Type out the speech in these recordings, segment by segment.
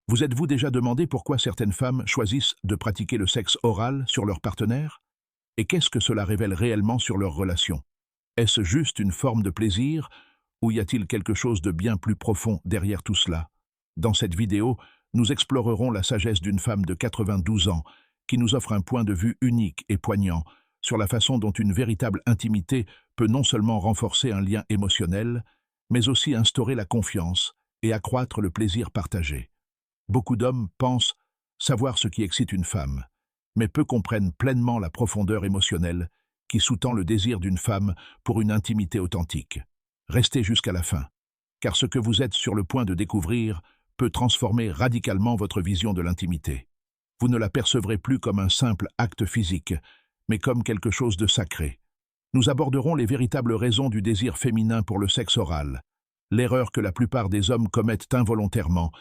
Vous êtes-vous déjà demandé pourquoi certaines femmes choisissent de pratiquer le sexe oral sur leur partenaire? Et qu'est-ce que cela révèle réellement sur leur relation? Est-ce juste une forme de plaisir, ou y a-t-il quelque chose de bien plus profond derrière tout cela? Dans cette vidéo, nous explorerons la sagesse d'une femme de 92 ans qui nous offre un point de vue unique et poignant sur la façon dont une véritable intimité peut non seulement renforcer un lien émotionnel, mais aussi instaurer la confiance et accroître le plaisir partagé. Beaucoup d'hommes pensent savoir ce qui excite une femme, mais peu comprennent pleinement la profondeur émotionnelle qui sous-tend le désir d'une femme pour une intimité authentique. Restez jusqu'à la fin, car ce que vous êtes sur le point de découvrir peut transformer radicalement votre vision de l'intimité. Vous ne la percevrez plus comme un simple acte physique, mais comme quelque chose de sacré. Nous aborderons les véritables raisons du désir féminin pour le sexe oral, l'erreur que la plupart des hommes commettent involontairement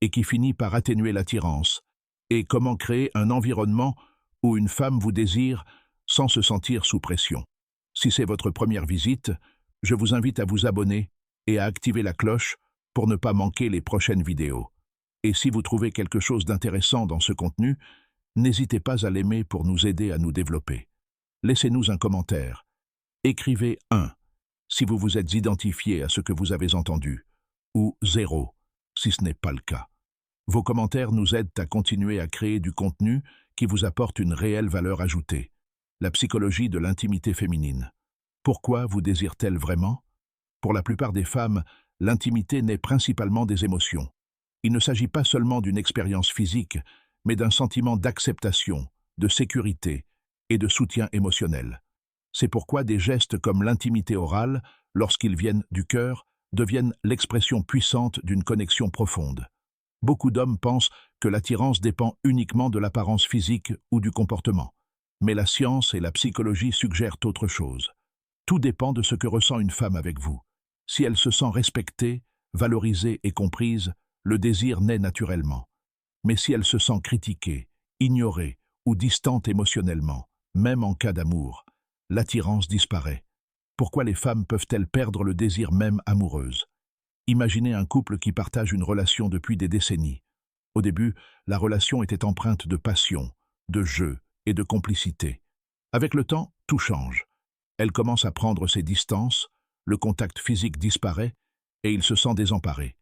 et qui finit par atténuer l'attirance, et comment créer un environnement où une femme vous désire sans se sentir sous pression. Si c'est votre première visite, je vous invite à vous abonner et à activer la cloche pour ne pas manquer les prochaines vidéos. Et si vous trouvez quelque chose d'intéressant dans ce contenu, n'hésitez pas à l'aimer pour nous aider à nous développer. Laissez-nous un commentaire. Écrivez 1 si vous vous êtes identifié à ce que vous avez entendu, ou 0 si ce n'est pas le cas. Vos commentaires nous aident à continuer à créer du contenu qui vous apporte une réelle valeur ajoutée. La psychologie de l'intimité féminine. Pourquoi vous désire-t-elle vraiment? Pour la plupart des femmes, l'intimité naît principalement des émotions. Il ne s'agit pas seulement d'une expérience physique, mais d'un sentiment d'acceptation, de sécurité et de soutien émotionnel. C'est pourquoi des gestes comme l'intimité orale, lorsqu'ils viennent du cœur, deviennent l'expression puissante d'une connexion profonde. Beaucoup d'hommes pensent que l'attirance dépend uniquement de l'apparence physique ou du comportement. Mais la science et la psychologie suggèrent autre chose. Tout dépend de ce que ressent une femme avec vous. Si elle se sent respectée, valorisée et comprise, le désir naît naturellement. Mais si elle se sent critiquée, ignorée ou distante émotionnellement, même en cas d'amour, l'attirance disparaît. Pourquoi les femmes peuvent-elles perdre le désir même amoureuse? Imaginez un couple qui partage une relation depuis des décennies. Au début, la relation était empreinte de passion, de jeu et de complicité. Avec le temps, tout change. Elle commence à prendre ses distances, le contact physique disparaît et il se sent désemparé.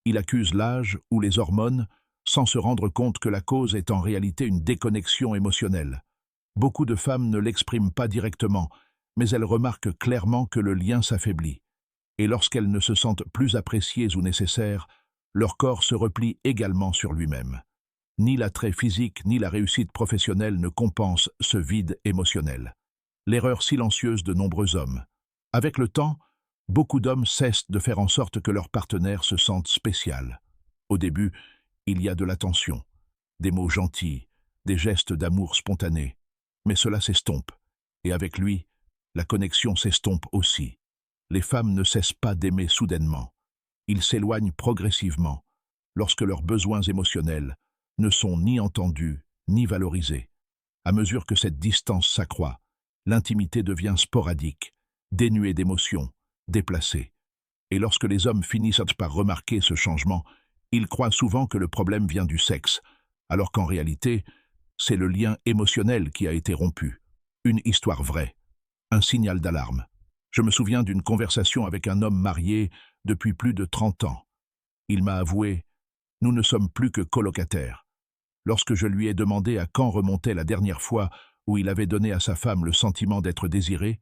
Il accuse l'âge ou les hormones sans se rendre compte que la cause est en réalité une déconnexion émotionnelle. Beaucoup de femmes ne l'expriment pas directement, mais elles remarquent clairement que le lien s'affaiblit. Et lorsqu'elles ne se sentent plus appréciées ou nécessaires, leur corps se replie également sur lui-même. Ni l'attrait physique ni la réussite professionnelle ne compensent ce vide émotionnel. L'erreur silencieuse de nombreux hommes. Avec le temps, beaucoup d'hommes cessent de faire en sorte que leur partenaire se sente spécial. Au début, il y a de l'attention, des mots gentils, des gestes d'amour spontanés. Mais cela s'estompe, et avec lui, la connexion s'estompe aussi. Les femmes ne cessent pas d'aimer soudainement. Ils s'éloignent progressivement, lorsque leurs besoins émotionnels ne sont ni entendus ni valorisés. À mesure que cette distance s'accroît, l'intimité devient sporadique, dénuée d'émotions, déplacée. Et lorsque les hommes finissent par remarquer ce changement, ils croient souvent que le problème vient du sexe, alors qu'en réalité, c'est le lien émotionnel qui a été rompu. Une histoire vraie, un signal d'alarme. Je me souviens d'une conversation avec un homme marié depuis plus de 30 ans. Il m'a avoué « Nous ne sommes plus que colocataires ». Lorsque je lui ai demandé à quand remontait la dernière fois où il avait donné à sa femme le sentiment d'être désiré,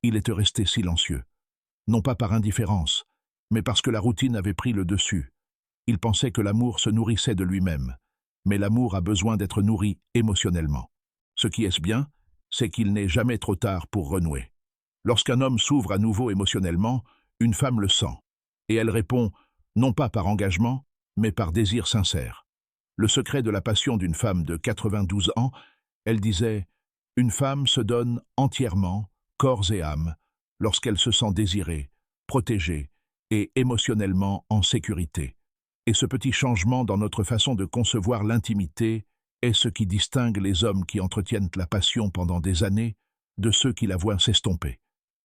il était resté silencieux. Non pas par indifférence, mais parce que la routine avait pris le dessus. Il pensait que l'amour se nourrissait de lui-même, mais l'amour a besoin d'être nourri émotionnellement. Ce qui est bien, c'est qu'il n'est jamais trop tard pour renouer. Lorsqu'un homme s'ouvre à nouveau émotionnellement, une femme le sent, et elle répond non pas par engagement, mais par désir sincère. Le secret de la passion d'une femme de 92 ans, elle disait « Une femme se donne entièrement, corps et âme, lorsqu'elle se sent désirée, protégée et émotionnellement en sécurité. Et ce petit changement dans notre façon de concevoir l'intimité est ce qui distingue les hommes qui entretiennent la passion pendant des années de ceux qui la voient s'estomper.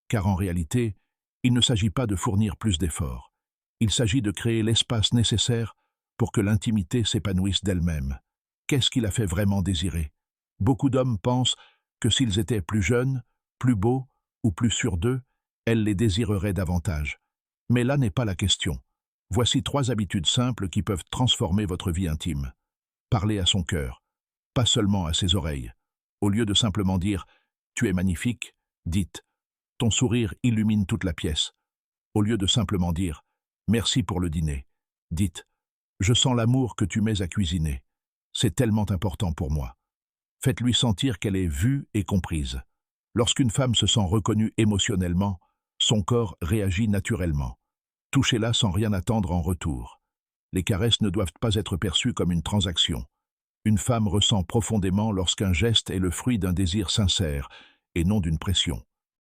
Car en réalité, il ne s'agit pas de fournir plus d'efforts. Il s'agit de créer l'espace nécessaire pour que l'intimité s'épanouisse d'elle-même. Qu'est-ce qui la fait vraiment désirer? Beaucoup d'hommes pensent que s'ils étaient plus jeunes, plus beaux ou plus sûrs d'eux, elle les désirerait davantage. Mais là n'est pas la question. Voici 3 habitudes simples qui peuvent transformer votre vie intime. Parlez à son cœur, pas seulement à ses oreilles. Au lieu de simplement dire « Tu es magnifique », dites « Ton sourire illumine toute la pièce ». Au lieu de simplement dire « Merci pour le dîner », dites « Je sens l'amour que tu mets à cuisiner. C'est tellement important pour moi ». Faites-lui sentir qu'elle est vue et comprise. Lorsqu'une femme se sent reconnue émotionnellement, son corps réagit naturellement. Touchez-la sans rien attendre en retour. Les caresses ne doivent pas être perçues comme une transaction. Une femme ressent profondément lorsqu'un geste est le fruit d'un désir sincère et non d'une pression.